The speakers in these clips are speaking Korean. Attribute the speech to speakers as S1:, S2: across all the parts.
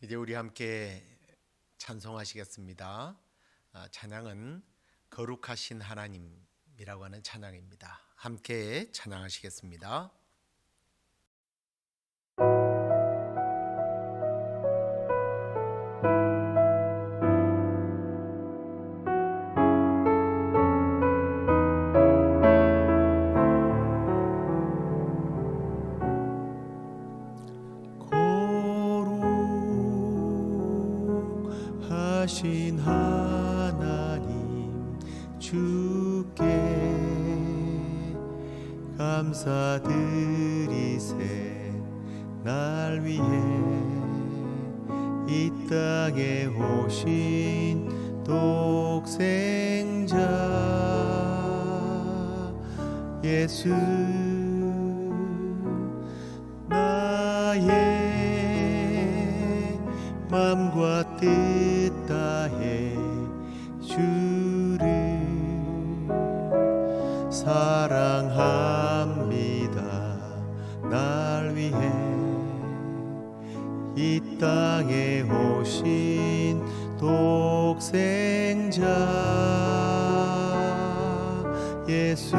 S1: 이제 우리 함께 찬송하시겠습니다. 찬양은 거룩하신 하나님이라고 하는 찬양입니다. 함께 찬양하시겠습니다.
S2: 하신 하나님 주께 감사드리세. 날 위해 이 땅에 오신 독생자 예수, 나의 맘과 뜻 다해 주를 사랑합니다. 날 위해 이 땅에 오신 독생자 예수,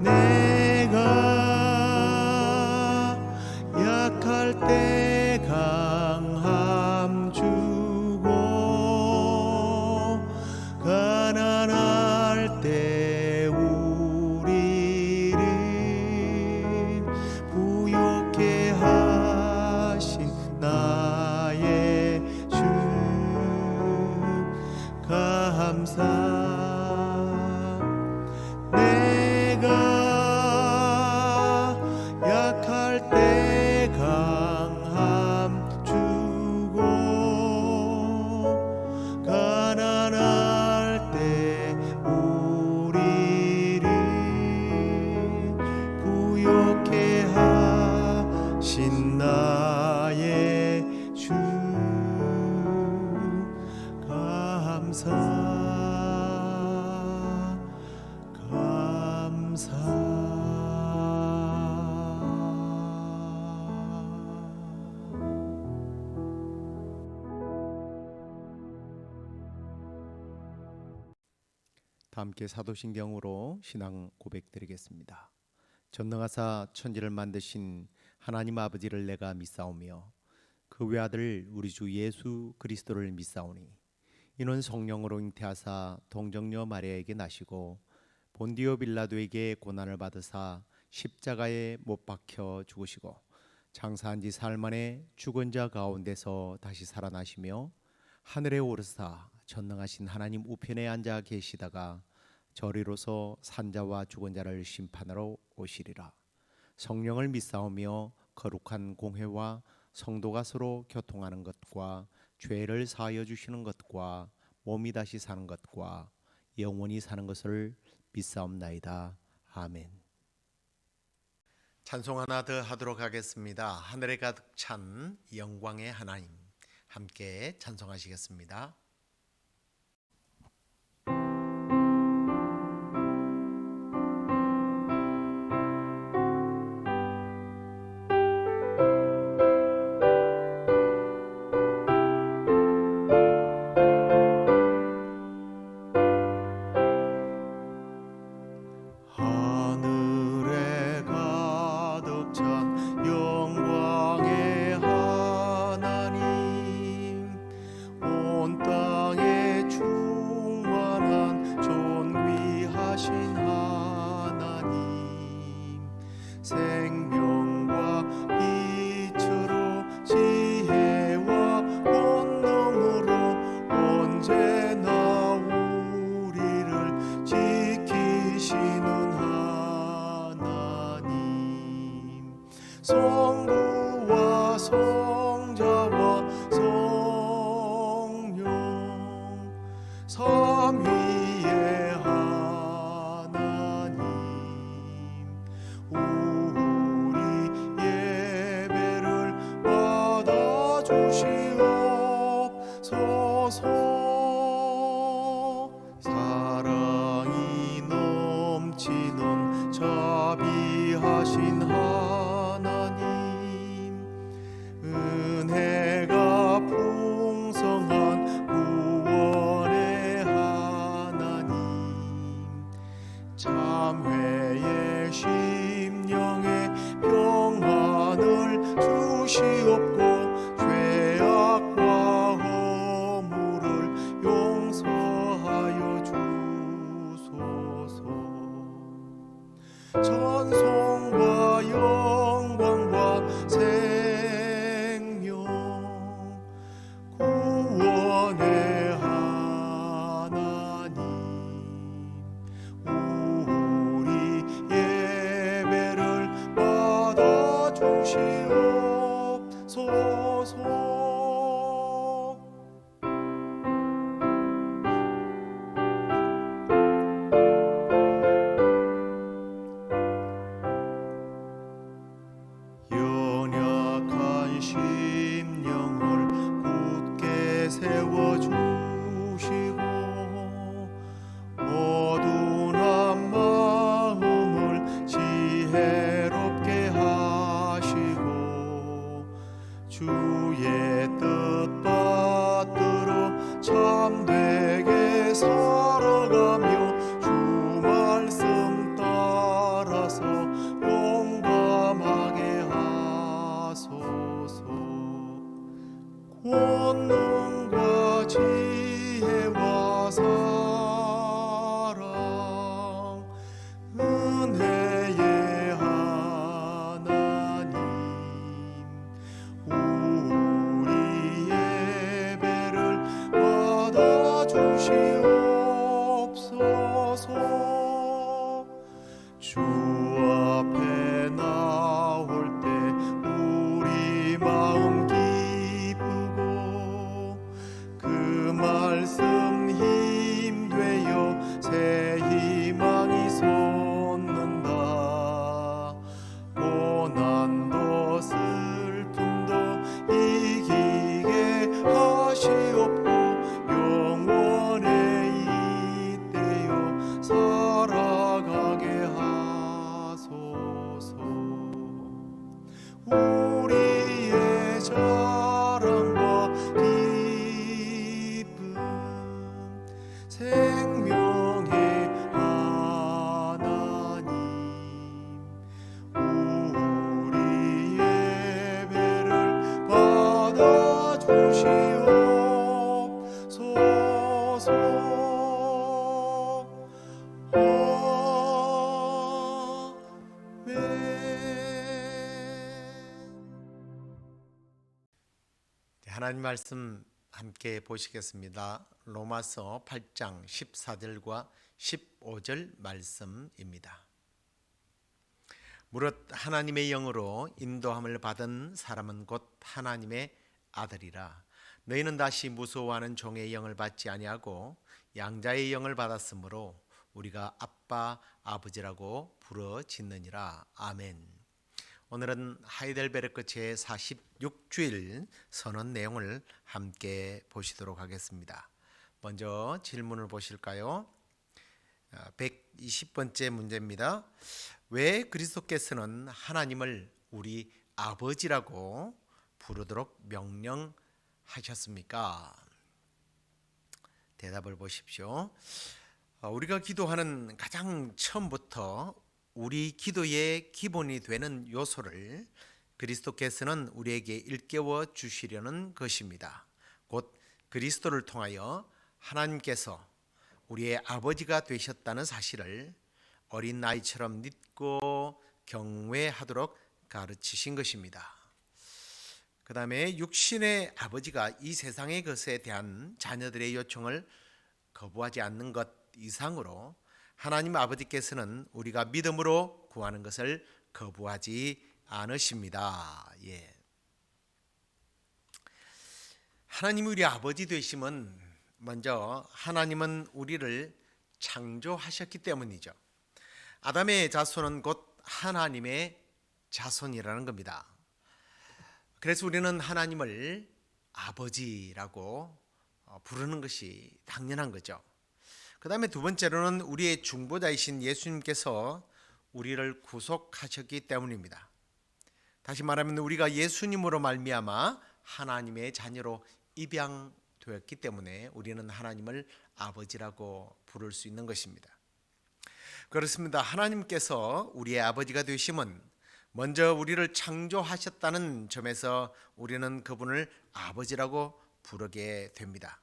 S2: 내가 약할 때 강함 주고 가난할 때 우리를 부욕해 하신 나의 주 감사. 내가 약할 때 강함 주고 가난할 때 우리를 부욕해 하신 나의 주 감사.
S1: 함께 사도신경으로 신앙 고백드리겠습니다. 전능하사 천지를 만드신 하나님 아버지를 내가 믿사오며 그 외아들 우리 주 예수 그리스도를 믿사오니 이는 성령으로 잉태하사 동정녀 마리아에게 나시고 본디오 빌라도에게 고난을 받으사 십자가에 못 박혀 죽으시고 장사한 지 사흘 만에 죽은 자 가운데서 다시 살아나시며 하늘에 오르사 전능하신 하나님 우편에 앉아 계시다가 저리로서 산자와 죽은 자를 심판하러 오시리라. 성령을 믿사오며 거룩한 공회와 성도가 서로 교통하는 것과 죄를 사하여 주시는 것과 몸이 다시 사는 것과 영원히 사는 것을 믿사옵나이다. 아멘. 찬송 하나 더 하도록 하겠습니다. 하늘에 가득 찬 영광의 하나님, 함께 찬송하시겠습니다.
S2: 하늘에 가득 찬 영광의 하나님, 온 땅 주의 뜻 받들어 참되게 살아가며 주 말씀 따라서 용감하게 하소서. 권능과 지혜와 사랑 은혜의 하나님 우리 예배를 받아주시옵소서. 주 앞에 나올 때 우리 마음 기쁘고 그 말씀 힘되어 새 희망이 솟는다. 고난도 슬픔도 이기게 하시옵고 영원에 이때요 살아가게 하소서. 우리의 자랑과 기쁨 생명의 하나님 우리 예배를 받아주시옵소서.
S1: 하나님 말씀 함께 보시겠습니다. 로마서 8장 14절과 15절 말씀입니다. 무릇 하나님의 영으로 인도함을 받은 사람은 곧 하나님의 아들이라. 너희는 다시 무서워하는 종의 영을 받지 아니하고 양자의 영을 받았으므로 우리가 아빠 아버지라고 부르짖느니라. 아멘. 오늘은 하이델베르크 제46주일 선언 내용을 함께 보시도록 하겠습니다. 먼저 질문을 보실까요? 120번째 문제입니다. 왜 그리스도께서는 하나님을 우리 아버지라고 부르도록 명령하셨습니까? 대답을 보십시오. 우리가 기도하는 가장 처음부터 우리 기도의 기본이 되는 요소를 그리스도께서는 우리에게 일깨워 주시려는 것입니다. 곧 그리스도를 통하여 하나님께서 우리의 아버지가 되셨다는 사실을 어린 아이처럼 믿고 경외하도록 가르치신 것입니다. 그 다음에 육신의 아버지가 이 세상의 것에 대한 자녀들의 요청을 거부하지 않는 것 이상으로 하나님 아버지께서는 우리가 믿음으로 구하는 것을 거부하지 않으십니다. 하나님이 우리 아버지 되심은 먼저 하나님은 우리를 창조하셨기 때문이죠. 아담의 자손은 곧 하나님의 자손이라는 겁니다. 그래서 우리는 하나님을 아버지라고 부르는 것이 당연한 거죠. 그 다음에 두 번째로는 우리의 중보자이신 예수님께서 우리를 구속하셨기 때문입니다. 다시 말하면 우리가 예수님으로 말미암아 하나님의 자녀로 입양되었기 때문에 우리는 하나님을 아버지라고 부를 수 있는 것입니다. 그렇습니다. 하나님께서 우리의 아버지가 되심은 먼저 우리를 창조하셨다는 점에서 우리는 그분을 아버지라고 부르게 됩니다.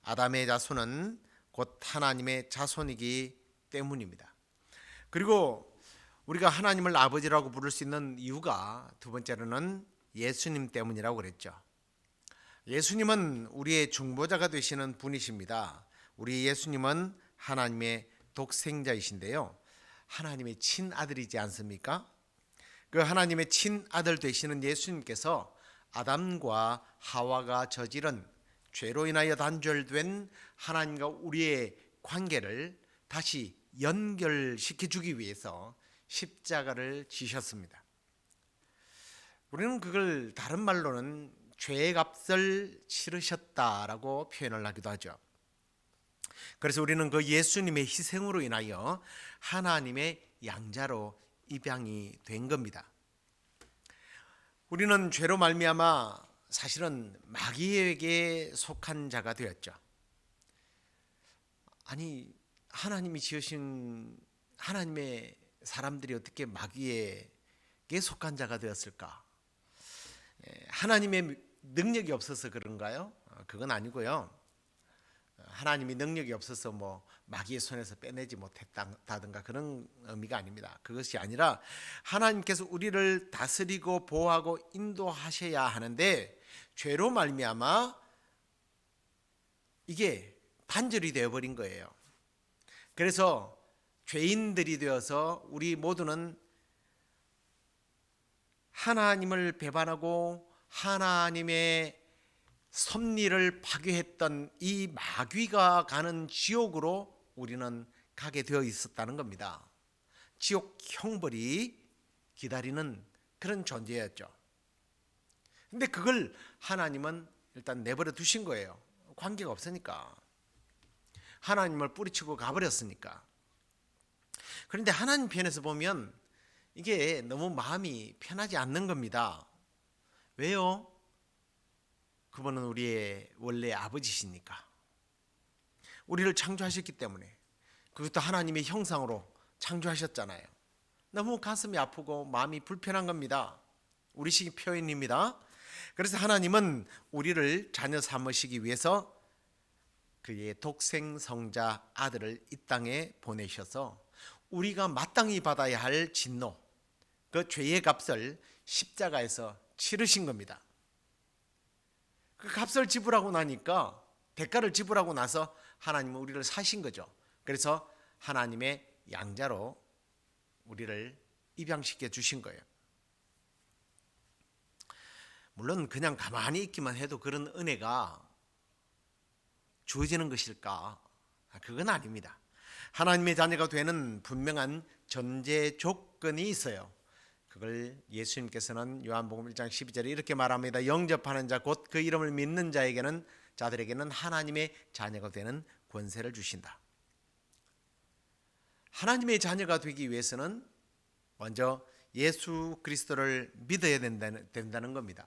S1: 아담의 자손은 곧 하나님의 자손이기 때문입니다. 그리고 우리가 하나님을 아버지라고 부를 수 있는 이유가 두 번째로는 예수님 때문이라고 그랬죠. 예수님은 우리의 중보자가 되시는 분이십니다. 우리 예수님은 하나님의 독생자이신데요, 하나님의 친아들이지 않습니까? 그 하나님의 친아들 되시는 예수님께서 아담과 하와가 저지른 죄로 인하여 단절된 하나님과 우리의 관계를 다시 연결시켜 주기 위해서 십자가를 지셨습니다. 우리는 그걸 다른 말로는 죄의 값을 치르셨다라고 표현을 하기도 하죠. 그래서 우리는 그 예수님의 희생으로 인하여 하나님의 양자로 입양이 된 겁니다. 우리는 죄로 말미암아
S3: 사실은 마귀에게 속한 자가 되었죠. 아니, 하나님이 지으신 하나님의 사람들이 어떻게 마귀에게 속한 자가 되었을까? 하나님의 능력이 없어서 그런가요? 그건 아니고요. 하나님이 능력이 없어서 뭐 마귀의 손에서 빼내지 못했다든가 그런 의미가 아닙니다. 그것이 아니라 하나님께서 우리를 다스리고 보호하고 인도하셔야 하는데 죄로 말미암아 이게 단절이 되어버린 거예요. 그래서 죄인들이 되어서 우리 모두는 하나님을 배반하고 하나님의 섭리를 파괴했던 이 마귀가 가는 지옥으로 우리는 가게 되어 있었다는 겁니다. 지옥 형벌이 기다리는 그런 존재였죠. 근데 그걸 하나님은 일단 내버려 두신 거예요. 관계가 없으니까. 하나님을 뿌리치고 가버렸으니까. 그런데 하나님 편에서 보면 이게 너무 마음이 편하지 않는 겁니다. 왜요? 그분은 우리의 원래 아버지시니까. 우리를 창조하셨기 때문에. 그것도 하나님의 형상으로 창조하셨잖아요. 너무 가슴이 아프고 마음이 불편한 겁니다. 우리식 표현입니다. 그래서 하나님은 우리를 자녀 삼으시기 위해서 그의 독생성자 아들을 이 땅에 보내셔서 우리가 마땅히 받아야 할 진노, 그 죄의 값을 십자가에서 치르신 겁니다. 그 값을 지불하고 나니까, 대가를 지불하고 나서 하나님은 우리를 사신 거죠. 그래서 하나님의 양자로 우리를 입양시켜 주신 거예요. 물론 그냥 가만히 있기만 해도 그런 은혜가 주어지는 것일까? 그건 아닙니다. 하나님의 자녀가 되는 분명한 전제 조건이 있어요. 그걸 예수님께서는 요한복음 1장 12절에 이렇게 말합니다. 영접하는 자 곧 그 이름을 믿는 자들에게는 하나님의 자녀가 되는 권세를 주신다. 하나님의 자녀가 되기 위해서는 먼저 예수 그리스도를 믿어야 된다는 겁니다.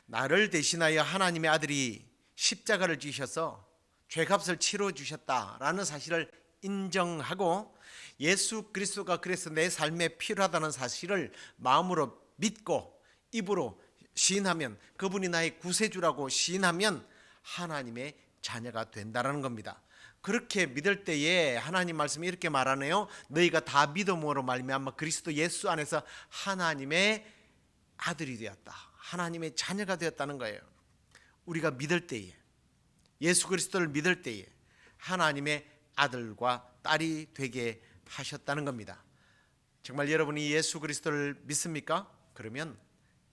S3: 나를 대신하여 하나님의 아들이 십자가를 지셔서 죄값을 치러 주셨다라는 사실을 인정하고 예수 그리스도가 그래서 내 삶에 필요하다는 사실을 마음으로 믿고 입으로 시인하면, 그분이 나의 구세주라고 시인하면 하나님의 자녀가 된다는 겁니다. 그렇게 믿을 때에 하나님 말씀이 이렇게 말하네요. 너희가 다 믿음으로 말미암아 그리스도 예수 안에서 하나님의 아들이 되었다. 하나님의 자녀가 되었다는 거예요. 우리가 믿을 때에, 예수 그리스도를 믿을 때에 하나님의 아들과 딸이 되게 하셨다는 겁니다. 정말 여러분이 예수 그리스도를 믿습니까? 그러면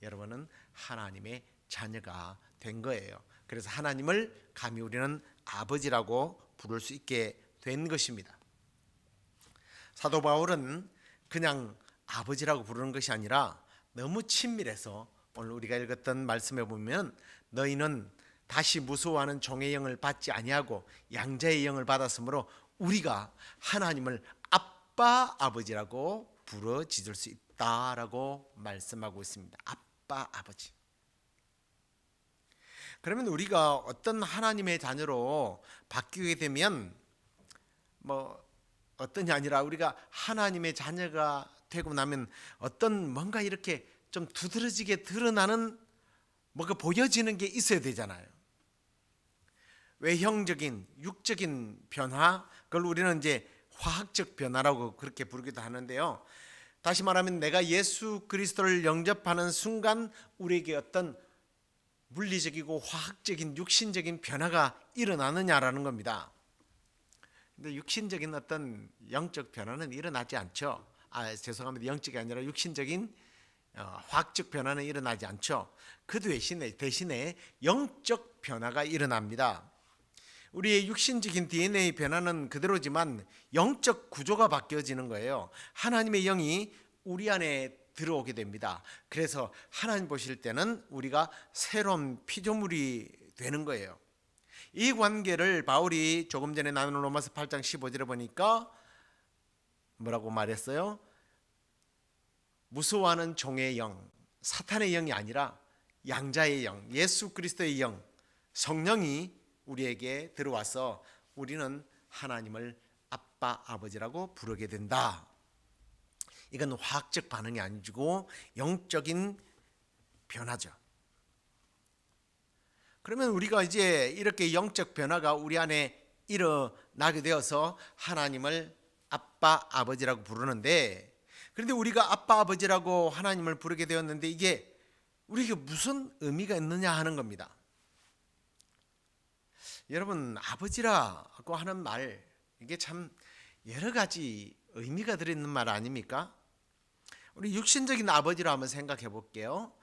S3: 여러분은 하나님의 자녀가 된 거예요. 그래서 하나님을 감히 우리는 아버지라고 부를 수 있게 된 것입니다. 사도 바울은 그냥 아버지라고 부르는 것이 아니라 너무 친밀해서 오늘 우리가 읽었던 말씀에 보면 너희는 다시 무서워하는 종의 영을 받지 아니하고 양자의 영을 받았으므로 우리가 하나님을 아빠 아버지라고 부르짖을 수 있다라고 말씀하고 있습니다. 아빠 아버지. 그러면 우리가 어떤 하나님의 자녀로 바뀌게 되면 어떤이 아니라 우리가 하나님의 자녀가 되고 나면 어떤 뭔가 이렇게 좀 두드러지게 드러나는 뭐가 보여지는 게 있어야 되잖아요. 외형적인 육적인 변화, 그걸 우리는 이제 화학적 변화라고 그렇게 부르기도 하는데요. 다시 말하면 내가 예수 그리스도를 영접하는 순간 우리에게 어떤 물리적이고 화학적인 육신적인 변화가 일어나느냐라는 겁니다. 근데 육신적인 어떤 영적 변화는 일어나지 않죠. 죄송합니다. 영적이 아니라 육신적인 화학적 변화는 일어나지 않죠. 그 대신에 영적 변화가 일어납니다. 우리의 육신적인 DNA 변화는 그대로지만 영적 구조가 바뀌어지는 거예요. 하나님의 영이 우리 안에 들어오게 됩니다. 그래서 하나님 보실 때는 우리가 새로운 피조물이 되는 거예요. 이 관계를 바울이 조금 전에 나눈 로마서 8장 15절에 보니까 뭐라고 말했어요? 무서워하는 종의 영, 사탄의 영이 아니라 양자의 영, 예수 그리스도의 영, 성령이 우리에게 들어와서 우리는 하나님을 아빠, 아버지라고 부르게 된다. 이건 화학적 반응이 아니고 영적인 변화죠. 그러면 우리가 이제 이렇게 영적 변화가 우리 안에 일어나게 되어서 하나님을 아빠, 아버지라고 부르는데, 그런데 우리가 아빠, 아버지라고 하나님을 부르게 되었는데 이게 우리에게 무슨 의미가 있느냐 하는 겁니다. 여러분, 아버지라고 하는 말, 이게 참 여러 가지 의미가 들어있는 말 아닙니까? 우리 육신적인 아버지로 한번 생각해 볼게요.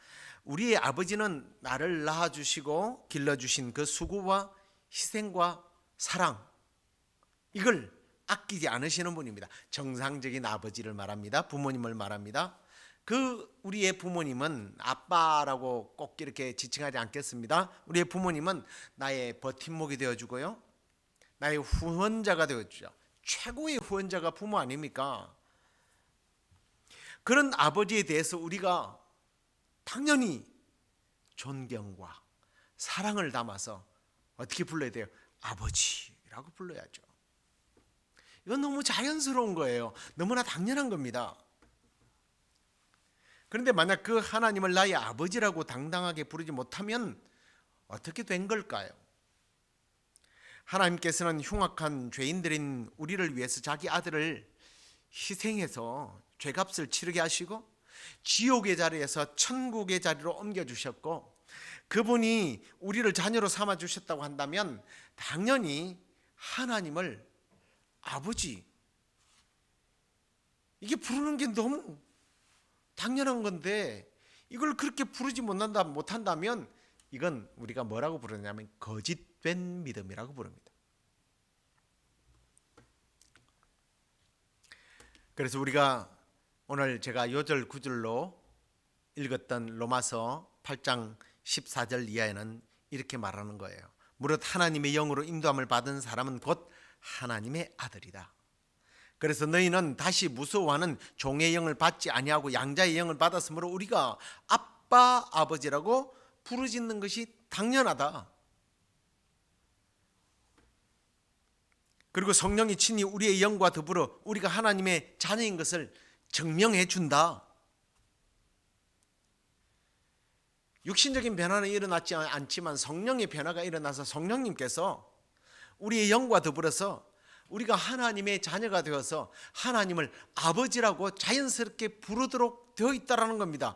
S3: 우리의 아버지는 나를 낳아주시고 길러주신 그 수고와 희생과 사랑, 이걸 아끼지 않으시는 분입니다. 정상적인 아버지를 말합니다. 부모님을 말합니다. 그 우리의 부모님은 아빠라고 꼭 이렇게 지칭하지 않겠습니다. 우리의 부모님은 나의 버팀목이 되어주고요, 나의 후원자가 되어주죠. 최고의 후원자가 부모 아닙니까? 그런 아버지에 대해서 우리가 당연히 존경과 사랑을 담아서 어떻게 불러야 돼요? 아버지라고 불러야죠. 이건 너무 자연스러운 거예요. 너무나 당연한 겁니다. 그런데 만약 그 하나님을 나의 아버지라고 당당하게 부르지 못하면 어떻게 된 걸까요? 하나님께서는 흉악한 죄인들인 우리를 위해서 자기 아들을 희생해서 죄값을 치르게 하시고 지옥의 자리에서 천국의 자리로 옮겨주셨고, 그분이 우리를 자녀로 삼아주셨다고 한다면 당연히 하나님을 아버지, 이게 부르는 게 너무 당연한 건데 이걸 그렇게 부르지 못한다면 이건 우리가 뭐라고 부르냐면 거짓된 믿음이라고 부릅니다. 그래서 우리가 오늘 제가 요절 구절로 읽었던 로마서 8장 14절 이하에는 이렇게 말하는 거예요. 무릇 하나님의 영으로 인도함을 받은 사람은 곧 하나님의 아들이다. 그래서 너희는 다시 무서워하는 종의 영을 받지 아니하고 양자의 영을 받았으므로 우리가 아빠, 아버지라고 부르짖는 것이 당연하다. 그리고 성령이 친히 우리의 영과 더불어 우리가 하나님의 자녀인 것을 증명해 준다. 육신적인 변화는 일어났지 않지만 성령의 변화가 일어나서 성령님께서 우리의 영과 더불어서 우리가 하나님의 자녀가 되어서 하나님을 아버지라고 자연스럽게 부르도록 되어 있다라는 겁니다.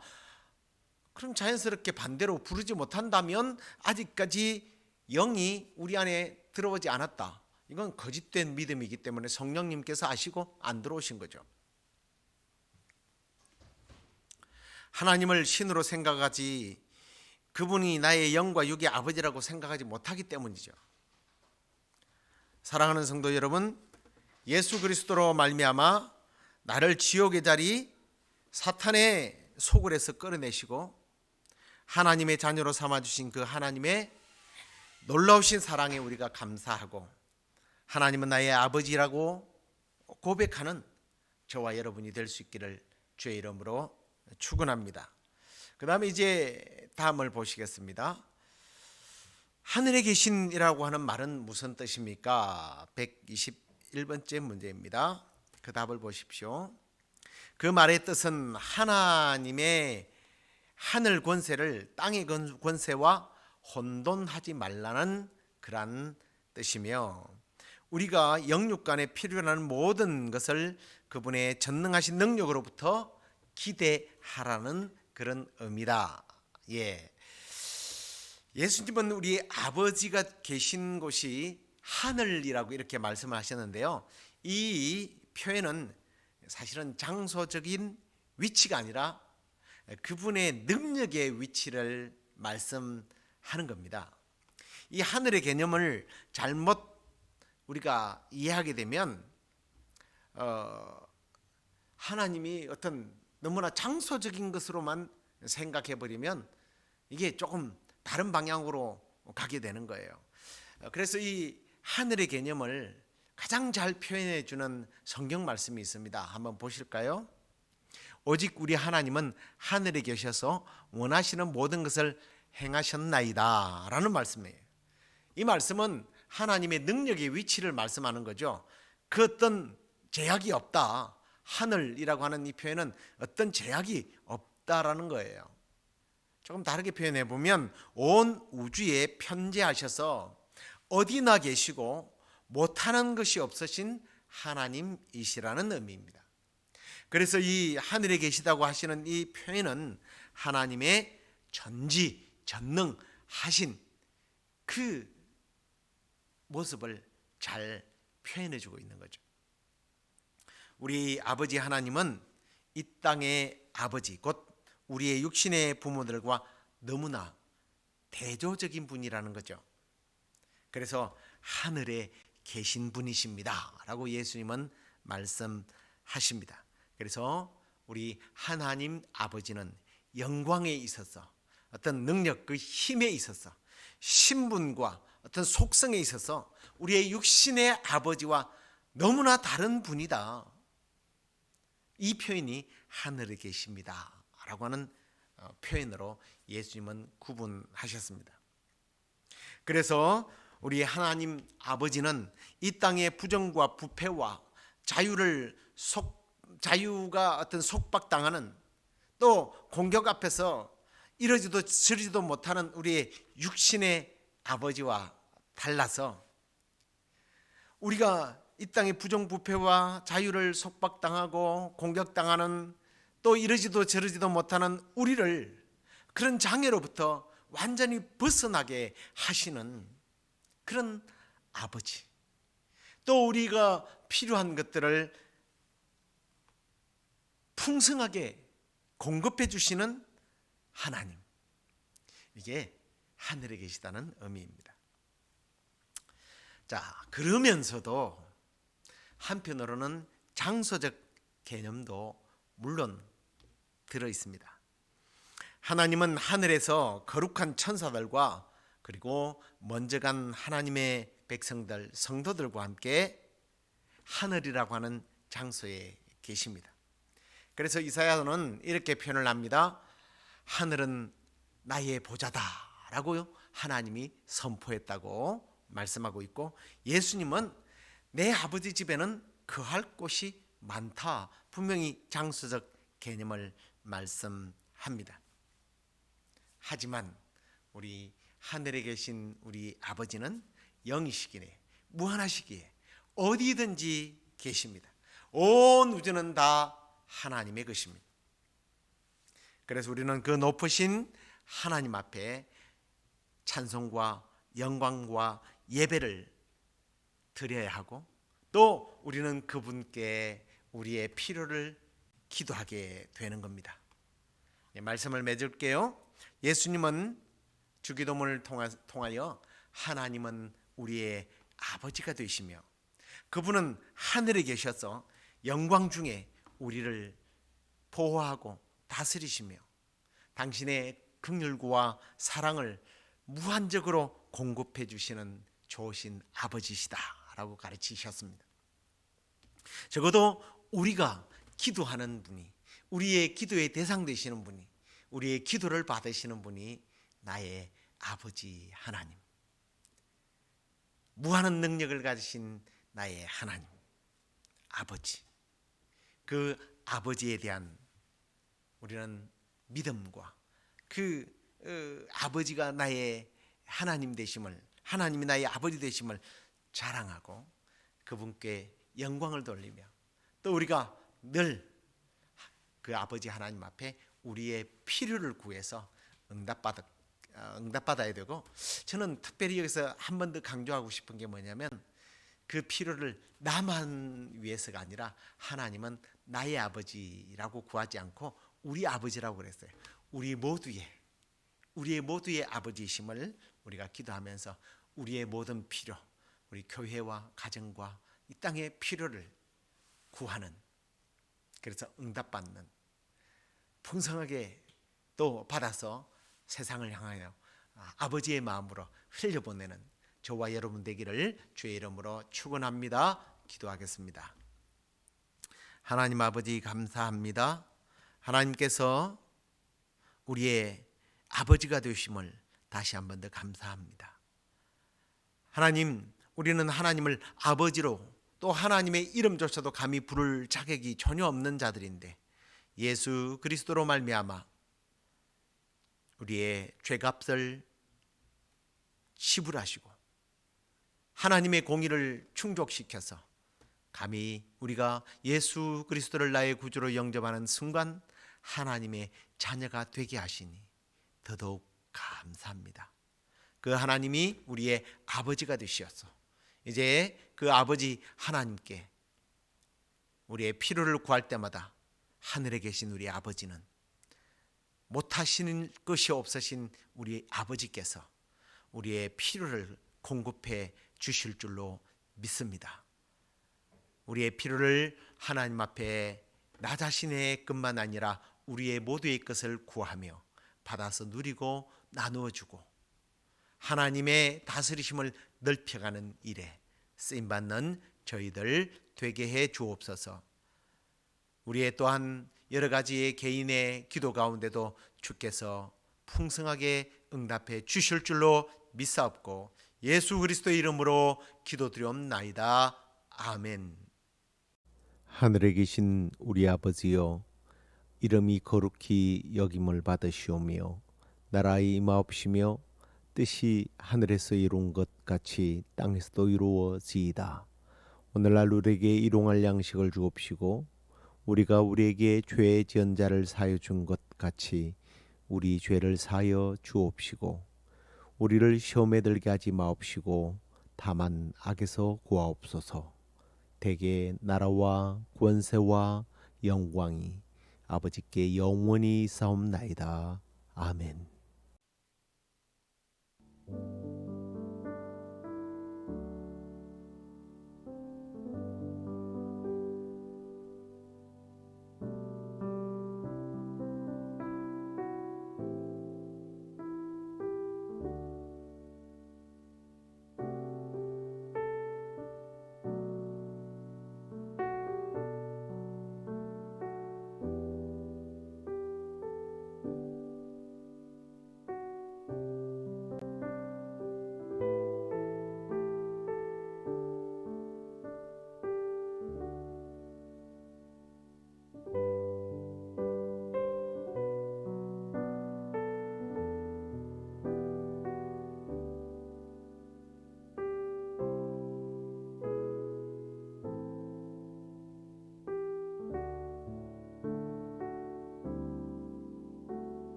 S3: 그럼 자연스럽게 반대로 부르지 못한다면 아직까지 영이 우리 안에 들어오지 않았다. 이건 거짓된 믿음이기 때문에 성령님께서 아시고 안 들어오신 거죠. 하나님을 신으로 생각하지, 그분이 나의 영과 육의 아버지라고 생각하지 못하기 때문이죠. 사랑하는 성도 여러분, 예수 그리스도로 말미암아 나를 지옥의 자리, 사탄의 소굴에서 끌어내시고 하나님의 자녀로 삼아주신 그 하나님의 놀라우신 사랑에 우리가 감사하고 하나님은 나의 아버지라고 고백하는 저와 여러분이 될 수 있기를 주의 이름으로 축원합니다. 그 다음에 이제 다음을 보시겠습니다. 하늘에 계신이라고 하는 말은 무슨 뜻입니까? 121번째 문제입니다. 그 답을 보십시오. 그 말의 뜻은 하나님의 하늘 권세를 땅의 권세와 혼돈하지 말라는 그런 뜻이며, 우리가 영육간에 필요한 모든 것을 그분의 전능하신 능력으로부터 기대하라는 그런 의미다. 예수님은 우리 아버지가 계신 곳이 하늘이라고 이렇게 말씀을 하셨는데요. 이 표현은 사실은 장소적인 위치가 아니라 그분의 능력의 위치를 말씀하는 겁니다. 이 하늘의 개념을 잘못 우리가 이해하게 되면 하나님이 어떤 너무나 장소적인 것으로만 생각해 버리면 이게 조금 다른 방향으로 가게 되는 거예요. 그래서 이 하늘의 개념을 가장 잘 표현해 주는 성경 말씀이 있습니다. 한번 보실까요? 오직 우리 하나님은 하늘에 계셔서 원하시는 모든 것을 행하셨나이다 라는 말씀이에요. 이 말씀은 하나님의 능력의 위치를 말씀하는 거죠. 그 어떤 제약이 없다. 하늘이라고 하는 이 표현은 어떤 제약이 없다라는 거예요. 조금 다르게 표현해 보면 온 우주에 편재하셔서 어디나 계시고 못하는 것이 없으신 하나님이시라는 의미입니다. 그래서 이 하늘에 계시다고 하시는 이 표현은 하나님의 전지, 전능하신 그 모습을 잘 표현해 주고 있는 거죠. 우리 아버지 하나님은 이 땅의 아버지, 곧 우리의 육신의 부모들과 너무나 대조적인 분이라는 거죠. 그래서 하늘에 계신 분이십니다 라고 예수님은 말씀하십니다. 그래서 우리 하나님 아버지는 영광에 있어서, 어떤 능력, 그 힘에 있어서, 신분과 어떤 속성에 있어서 우리의 육신의 아버지와 너무나 다른 분이다. 이 표현이 하늘에 계십니다 라고 하는 표현으로 예수님은 구분하셨습니다. 그래서 우리 하나님 아버지는 이 땅의 부정과 부패와 자유가 어떤 속박당하는, 또 공격 앞에서 이러지도 저러지도 못하는 우리의 육신의 아버지와 달라서 우리가 이 땅의 부정부패와 자유를 속박당하고 공격당하는, 또 이러지도 저러지도 못하는 우리를 그런 장애로부터 완전히 벗어나게 하시는 그런 아버지, 또 우리가 필요한 것들을 풍성하게 공급해 주시는 하나님, 이게 하늘에 계시다는 의미입니다. 자, 그러면서도 한편으로는 장소적 개념도 물론 들어 있습니다. 하나님은 하늘에서 거룩한 천사들과 그리고 먼저 간 하나님의 백성들, 성도들과 함께 하늘이라고 하는 장소에 계십니다. 그래서 이사야는 이렇게 표현을 합니다. 하늘은 나의 보좌다라고 하나님이 선포했다고 말씀하고 있고, 예수님은 내 아버지 집에는 거할 곳이 많다, 분명히 장소적 개념을 말씀합니다. 하지만 우리 하늘에 계신 우리 아버지는 영이시기에, 무한하시기에 어디든지 계십니다. 온 우주는 다 하나님의 것입니다. 그래서 우리는 그 높으신 하나님 앞에 찬송과 영광과 예배를 드려야 하고, 또 우리는 그분께 우리의 필요를 기도하게 되는 겁니다. 말씀을 맺을게요. 예수님은 주기도문을 통하여 하나님은 우리의 아버지가 되시며, 그분은 하늘에 계셔서 영광 중에 우리를 보호하고 다스리시며 당신의 긍휼과 사랑을 무한적으로 공급해 주시는 좋으신 아버지시다라고 가르치셨습니다. 적어도 우리가 기도하는 분이, 우리의 기도의 대상 되시는 분이, 우리의 기도를 받으시는 분이 나의 아버지 하나님, 무한한 능력을 가지신 나의 하나님 아버지, 그 아버지에 대한 우리는 믿음과 그 아버지가 나의 하나님 되심을, 하나님이 나의 아버지 되심을 자랑하고 그분께 영광을 돌리며, 또 우리가 늘 그 아버지 하나님 앞에 우리의 필요를 구해서 응답받아야 되고, 저는 특별히 여기서 한 번 더 강조하고 싶은 게 뭐냐면, 그 필요를 나만 위해서가 아니라 하나님은 나의 아버지라고 구하지 않고 우리 아버지라고 그랬어요. 우리의 모두의 아버지이심을 우리가 기도하면서 우리의 모든 필요, 우리 교회와 가정과 이 땅의 필요를 구하는, 그래서 응답받는, 풍성하게 또 받아서 세상을 향하여 아버지의 마음으로 흘려보내는 저와 여러분 되기를 주의 이름으로 축원합니다. 기도하겠습니다. 하나님 아버지 감사합니다. 하나님께서 우리의 아버지가 되심을 다시 한 번 더 감사합니다. 하나님, 우리는 하나님을 아버지로 또 하나님의 이름조차도 감히 부를 자격이 전혀 없는 자들인데 예수 그리스도로 말미암아 우리의 죄값을 지불하시고 하나님의 공의를 충족시켜서 감히 우리가 예수 그리스도를 나의 구주로 영접하는 순간 하나님의 자녀가 되게 하시니 더더욱 감사합니다. 그 하나님이 우리의 아버지가 되시어서 이제 그 아버지 하나님께 우리의 필요를 구할 때마다 하늘에 계신 우리 아버지는 못하시는 것이 없으신 우리 아버지께서 우리의 필요를 공급해 주실 줄로 믿습니다. 우리의 필요를 하나님 앞에 나 자신의 것만 아니라 우리의 모두의 것을 구하며 받아서 누리고 나누어 주고 하나님의 다스리심을 넓혀가는 일에 쓰임받는 저희들 되게 해 주옵소서. 우리의 또한 여러 가지의 개인의 기도 가운데도 주께서 풍성하게 응답해 주실 줄로 믿사옵고 예수 그리스도의 이름으로 기도드리옵나이다. 아멘.
S1: 하늘에 계신 우리 아버지여, 이름이 거룩히 여김을 받으시오며 나라의 임하옵시며 뜻이 하늘에서 이룬 것 같이 땅에서도 이루어지이다. 오늘날 우리에게 일용할 양식을 주옵시고 우리가 우리에게 죄 지은 자를 사하여 준 것 같이 우리 죄를 사하여 주옵시고 우리를 시험에 들게 하지 마옵시고 다만 악에서 구하옵소서. 대개 나라와 권세와 영광이 아버지께 영원히 있사옵나이다. 아멘.